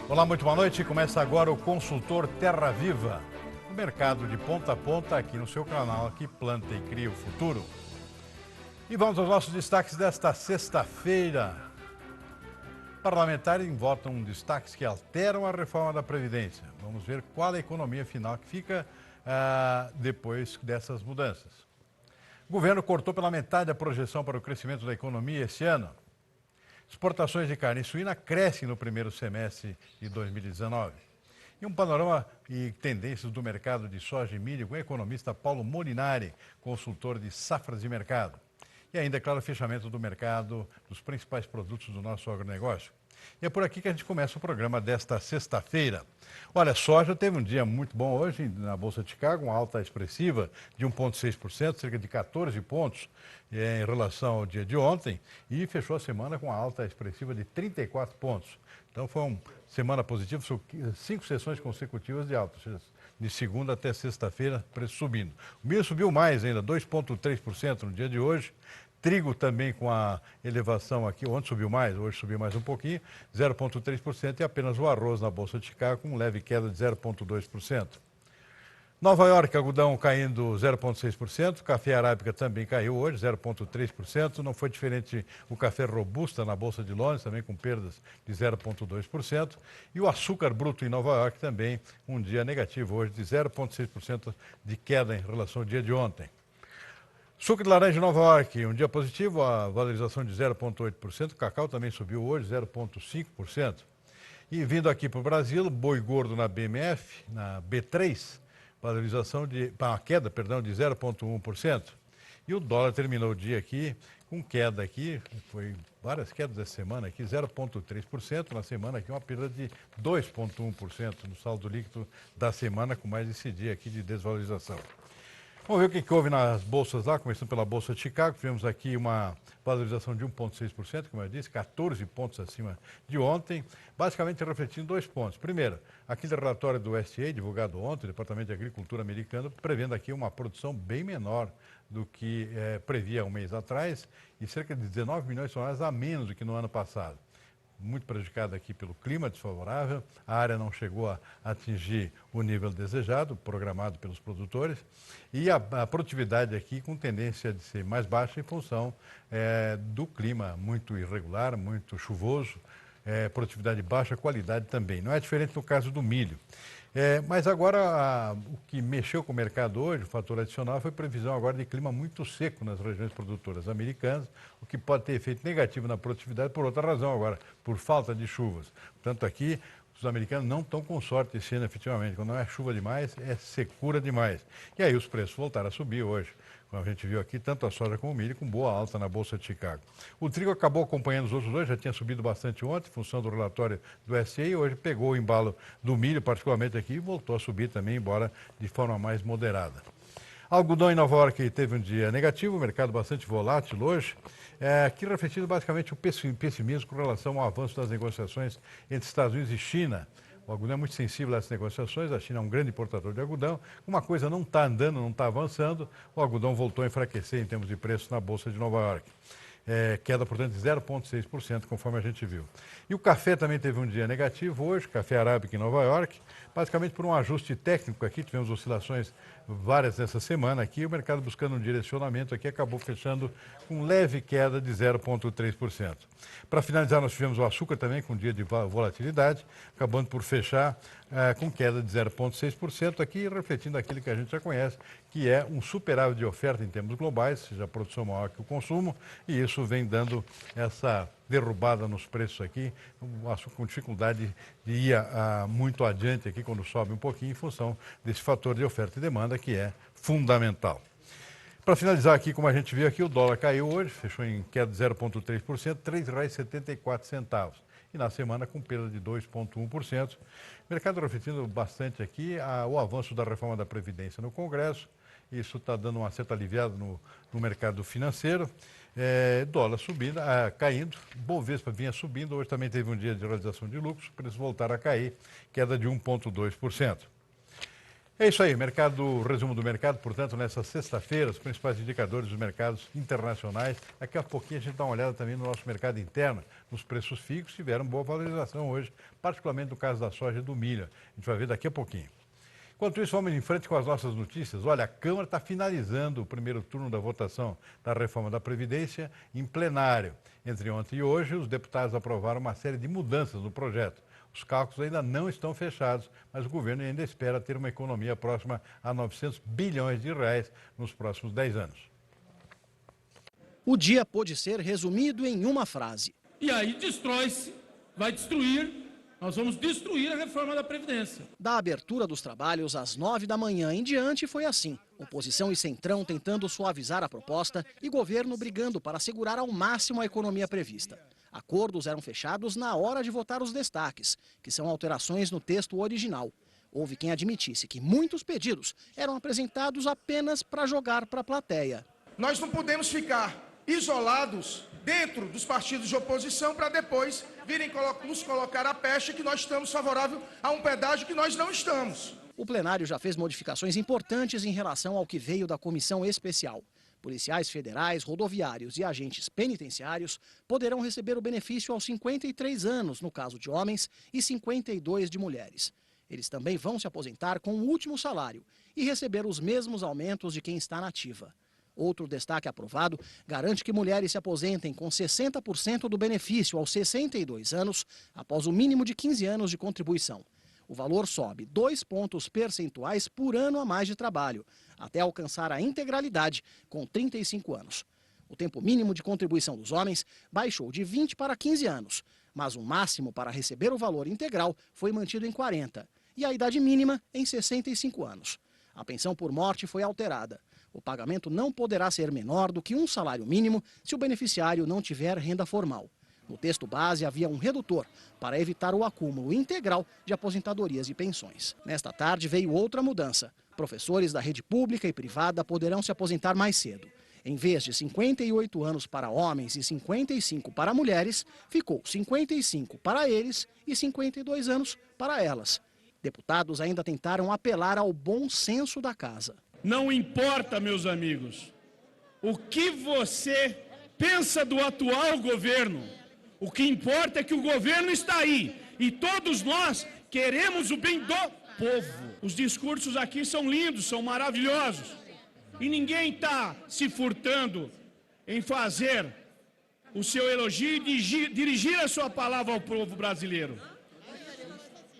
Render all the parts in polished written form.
Olá, muito boa noite. Começa agora o Consultor Terra Viva, o mercado de ponta a ponta aqui no seu canal, que planta e cria o futuro. E vamos aos nossos destaques desta sexta-feira. Parlamentares votam destaques que alteram a reforma da Previdência. Vamos ver qual é a economia final que fica depois dessas mudanças. O governo cortou pela metade a projeção para o crescimento da economia esse ano. Exportações de carne suína crescem no primeiro semestre de 2019. E um panorama e tendências do mercado de soja e milho com o economista Paulo Molinari, consultor de safras de mercado. E ainda, claro, o fechamento do mercado dos principais produtos do nosso agronegócio. E é por aqui que a gente começa o programa desta sexta-feira. Olha, soja teve um dia muito bom hoje na Bolsa de Chicago, uma alta expressiva de 1,6%, cerca de 14 pontos em relação ao dia de ontem, e fechou a semana com uma alta expressiva de 34 pontos. Então foi uma semana positiva, são 5 sessões consecutivas de alta, de segunda até sexta-feira, preço subindo. O milho subiu mais ainda, 2,3% no dia de hoje. Trigo também com a elevação aqui, ontem subiu mais, hoje subiu mais um pouquinho, 0,3%, e apenas o arroz na Bolsa de Chicago com leve queda de 0,2%. Nova York, algodão caindo 0,6%, café arábica também caiu hoje, 0,3%, não foi diferente o café robusta na Bolsa de Londres, também com perdas de 0,2%, e o açúcar bruto em Nova York também um dia negativo hoje, de 0,6% de queda em relação ao dia de ontem. Suco de laranja em Nova York, um dia positivo, a valorização de 0,8%. Cacau também subiu hoje, 0,5%. E vindo aqui para o Brasil, boi gordo na BMF, na B3, uma queda, de 0,1%. E o dólar terminou o dia aqui com queda aqui, foi várias quedas essa semana aqui, 0,3%. Na semana aqui uma perda de 2,1% no saldo líquido da semana, com mais esse dia aqui de desvalorização. Vamos ver o que houve nas bolsas lá, começando pela Bolsa de Chicago. Tivemos aqui uma valorização de 1,6%, como eu disse, 14 pontos acima de ontem, basicamente refletindo 2 pontos. Primeiro, aquele relatório do USDA, divulgado ontem, o Departamento de Agricultura americano, prevendo aqui uma produção bem menor do que previa um mês atrás e cerca de 19 milhões de toneladas a menos do que no ano passado. Muito prejudicada aqui pelo clima desfavorável, a área não chegou a atingir o nível desejado, programado pelos produtores, e a produtividade aqui com tendência de ser mais baixa em função do clima muito irregular, muito chuvoso, produtividade baixa, qualidade também. Não é diferente no caso do milho. Mas agora, o que mexeu com o mercado hoje, o fator adicional, foi previsão agora de clima muito seco nas regiões produtoras americanas, o que pode ter efeito negativo na produtividade por outra razão agora, por falta de chuvas. Portanto, aqui, os americanos não estão com sorte esse ano, efetivamente. Quando não é chuva demais, é secura demais. E aí os preços voltaram a subir hoje. Como a gente viu aqui, tanto a soja como o milho, com boa alta na Bolsa de Chicago. O trigo acabou acompanhando os outros dois, já tinha subido bastante ontem, em função do relatório do SCA, e hoje pegou o embalo do milho, particularmente aqui, e voltou a subir também, embora de forma mais moderada. Algodão em Nova York teve um dia negativo, mercado bastante volátil hoje, aqui refletindo basicamente o pessimismo com relação ao avanço das negociações entre Estados Unidos e China. O algodão é muito sensível a essas negociações, a China é um grande importador de algodão. Uma coisa não está andando, não está avançando, o algodão voltou a enfraquecer em termos de preço na Bolsa de Nova York. Queda, portanto, de 0,6%, conforme a gente viu. E o café também teve um dia negativo hoje, café arábica em Nova York, basicamente por um ajuste técnico aqui, tivemos oscilações várias nessa semana aqui, o mercado buscando um direcionamento aqui, acabou fechando com leve queda de 0,3%. Para finalizar, nós tivemos o açúcar também com um dia de volatilidade, acabando por fechar com queda de 0,6%, aqui refletindo aquilo que a gente já conhece, que é um superávit de oferta em termos globais, ou seja, a produção maior que o consumo, e isso vem dando essa derrubada nos preços aqui, o açúcar com dificuldade de ir muito adiante aqui quando sobe um pouquinho, em função desse fator de oferta e demanda que é fundamental. Para finalizar aqui, como a gente viu aqui, o dólar caiu hoje, fechou em queda de 0,3%, R$ 3,74. E na semana com perda de 2,1%. Mercado refletindo bastante aqui o avanço da reforma da Previdência no Congresso. Isso está dando uma certa aliviada no mercado financeiro. Dólar subindo, caindo, Bovespa vinha subindo, hoje também teve um dia de realização de lucros, preços voltaram a cair, queda de 1,2%. É isso aí, resumo do mercado, portanto, nessa sexta-feira, os principais indicadores dos mercados internacionais. Daqui a pouquinho a gente dá uma olhada também no nosso mercado interno. Nos preços fixos tiveram boa valorização hoje, particularmente no caso da soja e do milho. A gente vai ver daqui a pouquinho. Enquanto isso, vamos em frente com as nossas notícias. Olha, a Câmara está finalizando o primeiro turno da votação da reforma da Previdência em plenário. Entre ontem e hoje, os deputados aprovaram uma série de mudanças no projeto. Os cálculos ainda não estão fechados, mas o governo ainda espera ter uma economia próxima a 900 bilhões de reais nos próximos 10 anos. O dia pôde ser resumido em uma frase. E aí destrói-se, vai destruir, nós vamos destruir a reforma da Previdência. Da abertura dos trabalhos às 9 da manhã em diante foi assim. Oposição e centrão tentando suavizar a proposta e governo brigando para segurar ao máximo a economia prevista. Acordos eram fechados na hora de votar os destaques, que são alterações no texto original. Houve quem admitisse que muitos pedidos eram apresentados apenas para jogar para a plateia. Nós não podemos ficar isolados dentro dos partidos de oposição para depois virem nos colocar a pecha que nós estamos favoráveis a um pedágio que nós não estamos. O plenário já fez modificações importantes em relação ao que veio da comissão especial. Policiais federais, rodoviários e agentes penitenciários poderão receber o benefício aos 53 anos, no caso de homens, e 52 de mulheres. Eles também vão se aposentar com o último salário e receber os mesmos aumentos de quem está na ativa. Outro destaque aprovado garante que mulheres se aposentem com 60% do benefício aos 62 anos, após o mínimo de 15 anos de contribuição. O valor sobe 2 pontos percentuais por ano a mais de trabalho, até alcançar a integralidade com 35 anos. O tempo mínimo de contribuição dos homens baixou de 20 para 15 anos, mas o máximo para receber o valor integral foi mantido em 40 e a idade mínima em 65 anos. A pensão por morte foi alterada. O pagamento não poderá ser menor do que um salário mínimo se o beneficiário não tiver renda formal. No texto base havia um redutor para evitar o acúmulo integral de aposentadorias e pensões. Nesta tarde veio outra mudança. Professores da rede pública e privada poderão se aposentar mais cedo. Em vez de 58 anos para homens e 55 para mulheres, ficou 55 para eles e 52 anos para elas. Deputados ainda tentaram apelar ao bom senso da casa. Não importa, meus amigos, o que você pensa do atual governo. O que importa é que o governo está aí e todos nós queremos o bem do povo. Os discursos aqui são lindos, são maravilhosos e ninguém está se furtando em fazer o seu elogio e dirigir a sua palavra ao povo brasileiro.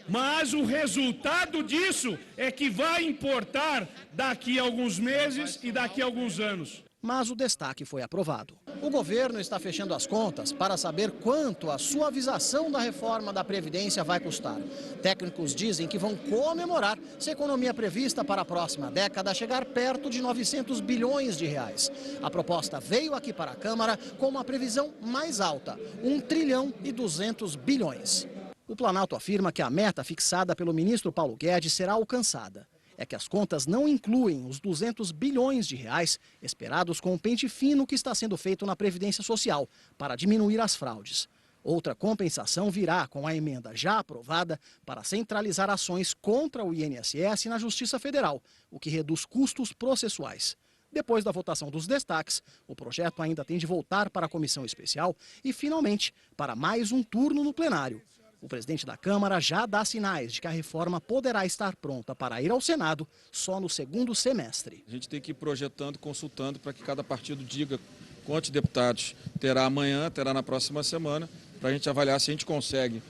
Mas o resultado disso é que vai importar daqui a alguns meses e daqui a alguns anos. Mas o destaque foi aprovado. O governo está fechando as contas para saber quanto a suavização da reforma da Previdência vai custar. Técnicos dizem que vão comemorar se a economia prevista para a próxima década chegar perto de 900 bilhões de reais. A proposta veio aqui para a Câmara com uma previsão mais alta, 1 trilhão e 200 bilhões. O Planalto afirma que a meta fixada pelo ministro Paulo Guedes será alcançada. É que as contas não incluem os 200 bilhões de reais esperados com o pente fino que está sendo feito na Previdência Social para diminuir as fraudes. Outra compensação virá com a emenda já aprovada para centralizar ações contra o INSS na Justiça Federal, o que reduz custos processuais. Depois da votação dos destaques, o projeto ainda tem de voltar para a comissão especial e, finalmente, para mais um turno no plenário. O presidente da Câmara já dá sinais de que a reforma poderá estar pronta para ir ao Senado só no segundo semestre. A gente tem que ir projetando, consultando para que cada partido diga quantos deputados terá amanhã, terá na próxima semana, para a gente avaliar se a gente consegue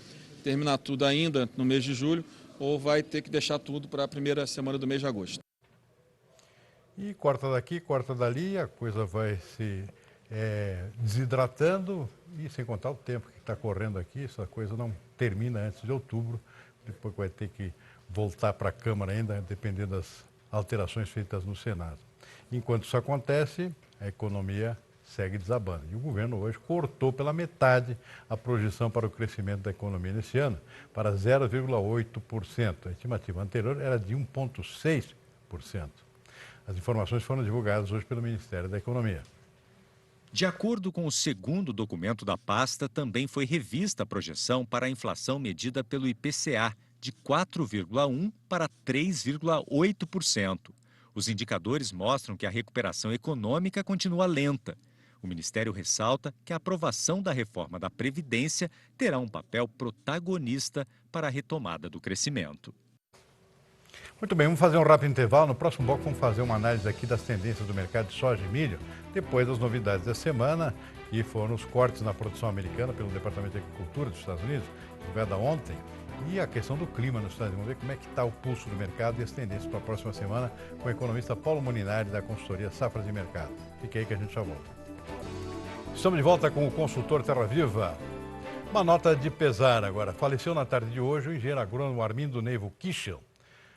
terminar tudo ainda no mês de julho ou vai ter que deixar tudo para a primeira semana do mês de agosto. E corta daqui, corta dali, a coisa vai se desidratando e sem contar o tempo que está correndo aqui, essa coisa não termina antes de outubro, depois vai ter que voltar para a Câmara ainda, dependendo das alterações feitas no Senado. Enquanto isso acontece, a economia segue desabando. E o governo hoje cortou pela metade a projeção para o crescimento da economia nesse ano, para 0,8%. A estimativa anterior era de 1,6%. As informações foram divulgadas hoje pelo Ministério da Economia. De acordo com o segundo documento da pasta, também foi revista a projeção para a inflação medida pelo IPCA, de 4,1% para 3,8%. Os indicadores mostram que a recuperação econômica continua lenta. O Ministério ressalta que a aprovação da reforma da Previdência terá um papel protagonista para a retomada do crescimento. Muito bem, vamos fazer um rápido intervalo. No próximo bloco vamos fazer uma análise aqui das tendências do mercado de soja e milho, depois das novidades da semana, que foram os cortes na produção americana pelo Departamento de Agricultura dos Estados Unidos, divulgada ontem, e a questão do clima nos Estados Unidos. Vamos ver como é que está o pulso do mercado e as tendências para a próxima semana com o economista Paulo Molinari, da consultoria Safras e Mercado. Fique aí que a gente já volta. Estamos de volta com o consultor Terra Viva. Uma nota de pesar agora. Faleceu na tarde de hoje o engenheiro agrônomo Armindo Neivo Kichel.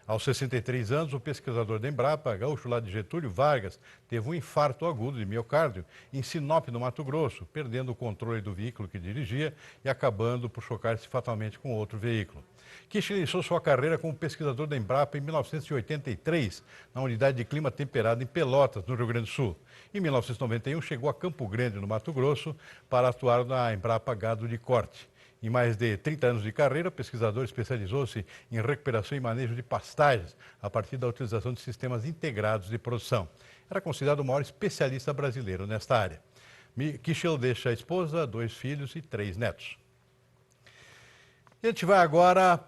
Aos 63 anos, o pesquisador da Embrapa, gaúcho lá de Getúlio Vargas, teve um infarto agudo de miocárdio em Sinop, no Mato Grosso, perdendo o controle do veículo que dirigia e acabando por chocar-se fatalmente com outro veículo. Kichel iniciou sua carreira como pesquisador da Embrapa em 1983, na unidade de clima temperado em Pelotas, no Rio Grande do Sul. Em 1991, chegou a Campo Grande, no Mato Grosso, para atuar na Embrapa Gado de Corte. Em mais de 30 anos de carreira, o pesquisador especializou-se em recuperação e manejo de pastagens a partir da utilização de sistemas integrados de produção. Era considerado o maior especialista brasileiro nesta área. Kichel deixa a esposa, 2 filhos e 3 netos. E a gente vai agora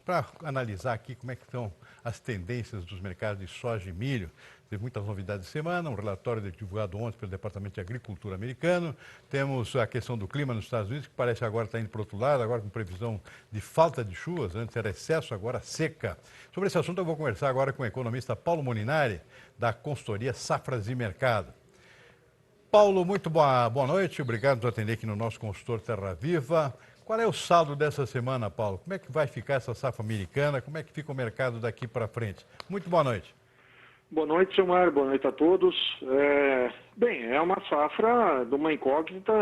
para analisar aqui como é que estão as tendências dos mercados de soja e milho. Teve muitas novidades de semana, um relatório divulgado ontem pelo Departamento de Agricultura americano. Temos a questão do clima nos Estados Unidos, que parece agora estar indo para o outro lado, agora com previsão de falta de chuvas, antes era excesso, agora seca. Sobre esse assunto eu vou conversar agora com o economista Paulo Molinari, da consultoria Safras e Mercado. Paulo, muito boa noite, obrigado por atender aqui no nosso consultor Terra Viva. Qual é o saldo dessa semana, Paulo? Como é que vai ficar essa safra americana? Como é que fica o mercado daqui para frente? Muito boa noite. Boa noite, Silmar. Boa noite a todos. Bem, é uma safra de uma incógnita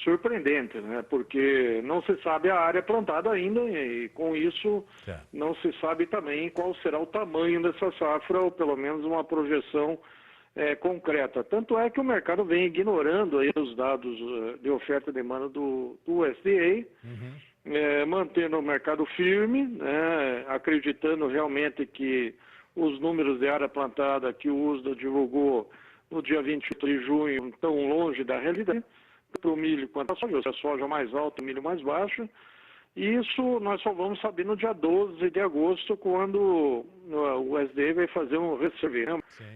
surpreendente, né? Porque não se sabe a área plantada ainda e, com isso, não se sabe também qual será o tamanho dessa safra, ou pelo menos uma projeção concreta. Tanto é que o mercado vem ignorando aí os dados de oferta e demanda do USDA, mantendo o mercado firme, né? Acreditando realmente que os números de área plantada que o USDA divulgou no dia 28 de junho estão longe da realidade, para o milho quanto a soja mais alta, o milho mais baixo. E isso nós só vamos saber no dia 12 de agosto, quando o USDA vai fazer um resurvey,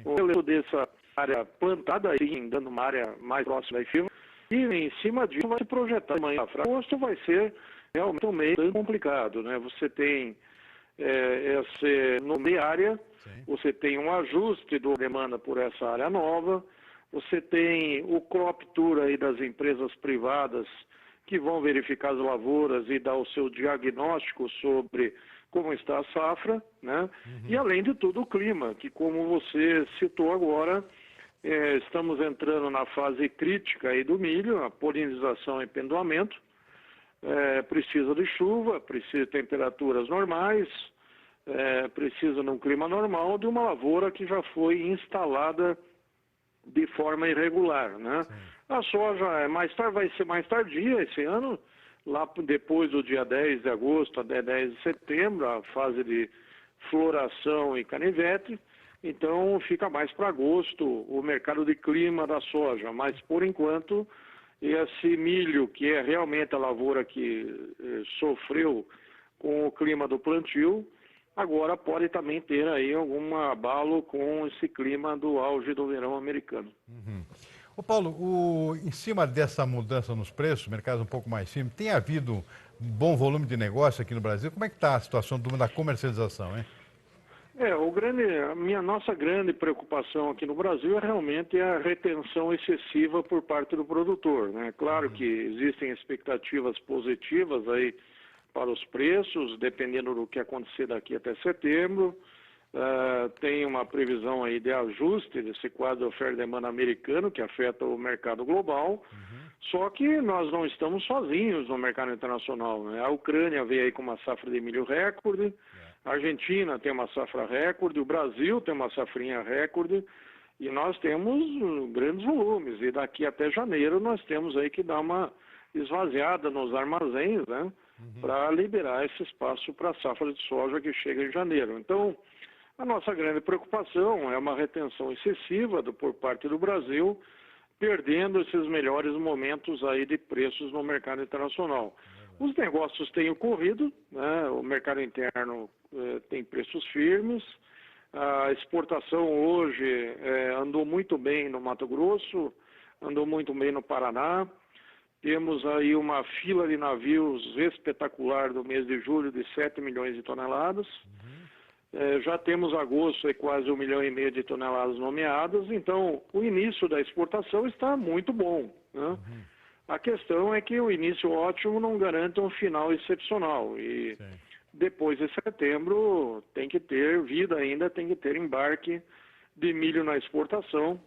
o relevo dessa área plantada, aí, dando uma área mais próxima da firma, e em cima disso vai se projetar amanhã. Agosto vai ser realmente um mês complicado, né? Você tem no meio área, você tem um ajuste da demanda por essa área nova, você tem o crop tour aí das empresas privadas que vão verificar as lavouras e dar o seu diagnóstico sobre como está a safra, né? E além de tudo o clima, que como você citou agora, estamos entrando na fase crítica aí do milho, a polinização e pendoamento, precisa de chuva, precisa de temperaturas normais, precisa de um clima normal de uma lavoura que já foi instalada de forma irregular, né? A soja vai ser mais tardia esse ano, lá depois do dia 10 de agosto até 10 de setembro, a fase de floração e canivete, então fica mais para agosto o mercado de clima da soja, mas por enquanto esse milho, que é realmente a lavoura que sofreu com o clima do plantio, agora pode também ter aí algum abalo com esse clima do auge do verão americano. Ô Paulo, em cima dessa mudança nos preços, mercado um pouco mais firme, tem havido um bom volume de negócio aqui no Brasil? Como é que está a situação da comercialização, hein? Nossa grande preocupação aqui no Brasil é realmente a retenção excessiva por parte do produtor, né? Claro que existem expectativas positivas aí para os preços, dependendo do que acontecer daqui até setembro. Tem uma previsão aí de ajuste desse quadro de oferta e demanda americano, que afeta o mercado global. Só que nós não estamos sozinhos no mercado internacional, né? A Ucrânia veio aí com uma safra de milho recorde, a Argentina tem uma safra recorde, o Brasil tem uma safrinha recorde, e nós temos grandes volumes. E daqui até janeiro nós temos aí que dar uma esvaziada nos armazéns, né? para liberar esse espaço para a safra de soja que chega em janeiro. Então, a nossa grande preocupação é uma retenção excessiva por parte do Brasil, perdendo esses melhores momentos aí de preços no mercado internacional. Os negócios têm ocorrido, né? O mercado interno tem preços firmes, a exportação hoje andou muito bem no Mato Grosso, andou muito bem no Paraná. Temos aí uma fila de navios espetacular do mês de julho de 7 milhões de toneladas. Já temos agosto e quase 1,5 milhão de toneladas nomeadas, então o início da exportação está muito bom, né? A questão é que o início ótimo não garante um final excepcional e depois de setembro tem que ter vida ainda, tem que ter embarque de milho na exportação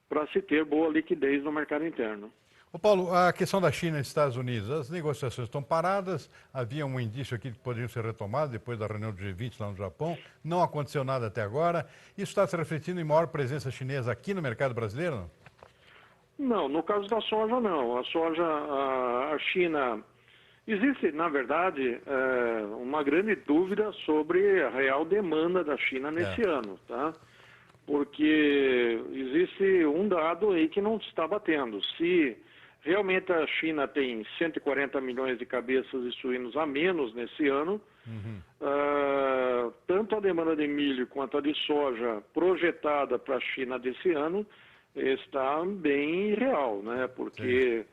para se ter boa liquidez no mercado interno. Ô Paulo, a questão da China e Estados Unidos, as negociações estão paradas, havia um indício aqui que poderiam ser retomadas depois da reunião do G20 lá no Japão, não aconteceu nada até agora. Isso está se refletindo em maior presença chinesa aqui no mercado brasileiro? Não, no caso da soja não. A soja, a China... Existe, na verdade, uma grande dúvida sobre a real demanda da China nesse ano, tá? Porque existe um dado aí que não está batendo. Se realmente a China tem 140 milhões de cabeças de suínos a menos nesse ano, tanto a demanda de milho quanto a de soja projetada para a China desse ano está bem irreal, né? Porque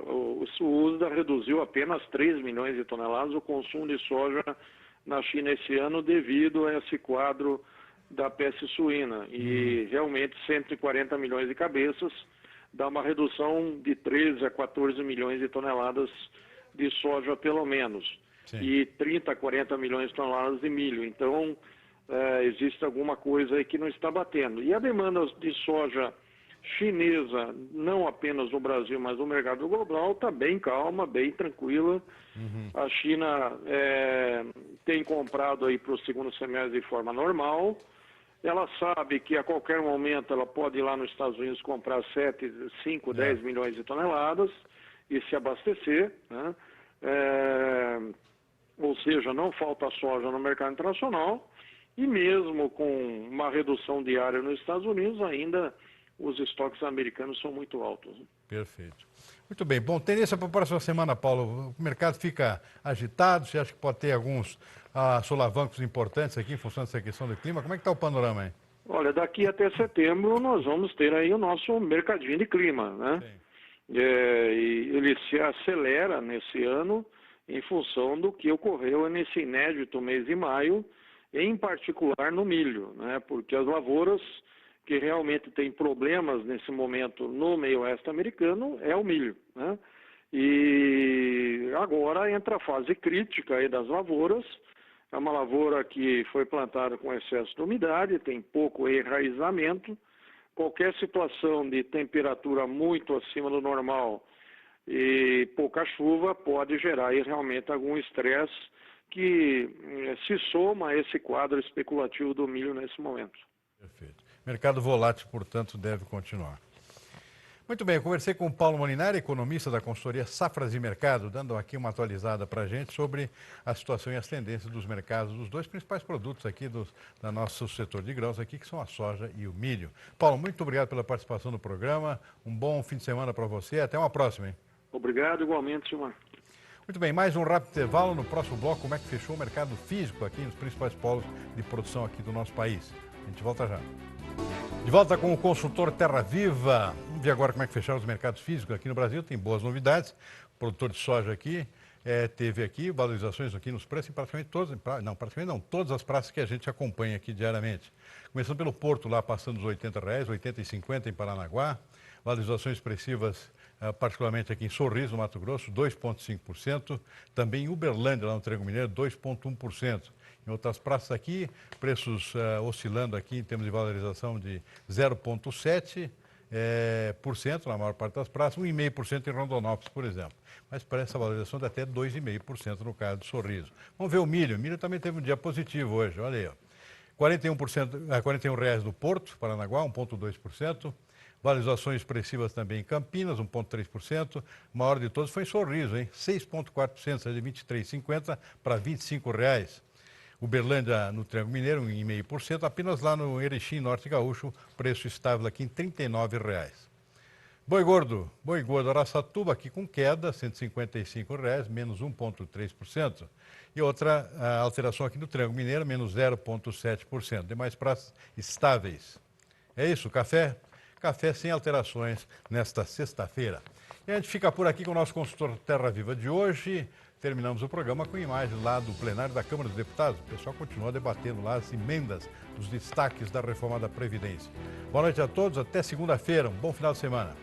o USDA reduziu apenas 3 milhões de toneladas o consumo de soja na China esse ano devido a esse quadro da peste suína. E realmente 140 milhões de cabeças dá uma redução de 13 a 14 milhões de toneladas de soja pelo menos. E 30 a 40 milhões de toneladas de milho. Então, existe alguma coisa aí que não está batendo. E a demanda de soja chinesa, não apenas no Brasil, mas no mercado global, está bem calma, bem tranquila. A China tem comprado aí para o segundo semestre de forma normal. Ela sabe que a qualquer momento ela pode ir lá nos Estados Unidos comprar 7, 5, 10 milhões de toneladas e se abastecer, né? Ou seja, não falta soja no mercado internacional e mesmo com uma redução diária nos Estados Unidos, ainda os estoques americanos são muito altos. Perfeito. Muito bem. Bom, tendência para a próxima semana, Paulo. O mercado fica agitado, você acha que pode ter alguns solavancos importantes aqui em função dessa questão do clima? Como é que está o panorama aí? Olha, daqui até setembro nós vamos ter aí o nosso mercadinho de clima, né? E ele se acelera nesse ano em função do que ocorreu nesse inédito mês de maio, em particular no milho, né? Porque as lavouras que realmente têm problemas nesse momento no meio oeste americano é o milho, né? E agora entra a fase crítica aí das lavouras. É uma lavoura que foi plantada com excesso de umidade, tem pouco enraizamento. Qualquer situação de temperatura muito acima do normal e pouca chuva pode gerar aí realmente algum estresse que se soma a esse quadro especulativo do milho nesse momento. Perfeito. Mercado volátil, portanto, deve continuar. Muito bem, eu conversei com o Paulo Molinari, economista da consultoria Safras e Mercado, dando aqui uma atualizada para a gente sobre a situação e as tendências dos mercados dos dois principais produtos aqui do nosso setor de grãos aqui, que são a soja e o milho. Paulo, muito obrigado pela participação no programa, um bom fim de semana para você, até uma próxima, hein? Obrigado, igualmente, Silmar. Muito bem, mais um rápido intervalo. No próximo bloco, como é que fechou o mercado físico aqui nos principais polos de produção aqui do nosso país. A gente volta já. De volta com o consultor Terra Viva. Vamos ver agora como é que fecharam os mercados físicos aqui no Brasil. Tem boas novidades. O produtor de soja aqui teve aqui valorizações aqui nos preços em praticamente todas as praças que a gente acompanha aqui diariamente. Começando pelo Porto, lá passando os R$80, R$80,50 em Paranaguá. Valorizações expressivas, particularmente aqui em Sorriso, no Mato Grosso, 2,5%. Também em Uberlândia, lá no Triângulo Mineiro, 2,1%. Em outras praças aqui, preços oscilando aqui em termos de valorização de 0,7% na maior parte das praças, 1,5% em Rondonópolis, por exemplo. Mas para essa valorização de até 2,5% no caso de Sorriso. Vamos ver o milho. O milho também teve um dia positivo hoje, olha aí. Ó. R$41 do Porto, Paranaguá, 1,2%. Valorizações expressivas também em Campinas, 1,3%. O maior de todos foi em Sorriso, hein? 6,4%, de R$ 23,50 para R$ 25. Uberlândia, no Triângulo Mineiro, 1,5%. Apenas lá no Erechim, Norte Gaúcho, preço estável aqui em R$ 39,00. Boi gordo, Araçatuba aqui com queda, R$ 155,00, menos 1,3%. E outra alteração aqui no Triângulo Mineiro, menos 0,7%. Demais praças estáveis. É isso, café? Café sem alterações nesta sexta-feira. E a gente fica por aqui com o nosso consultor Terra Viva de hoje. Terminamos o programa com imagens lá do plenário da Câmara dos Deputados. O pessoal continua debatendo lá as emendas, os destaques da reforma da Previdência. Boa noite a todos, até segunda-feira. Um bom final de semana.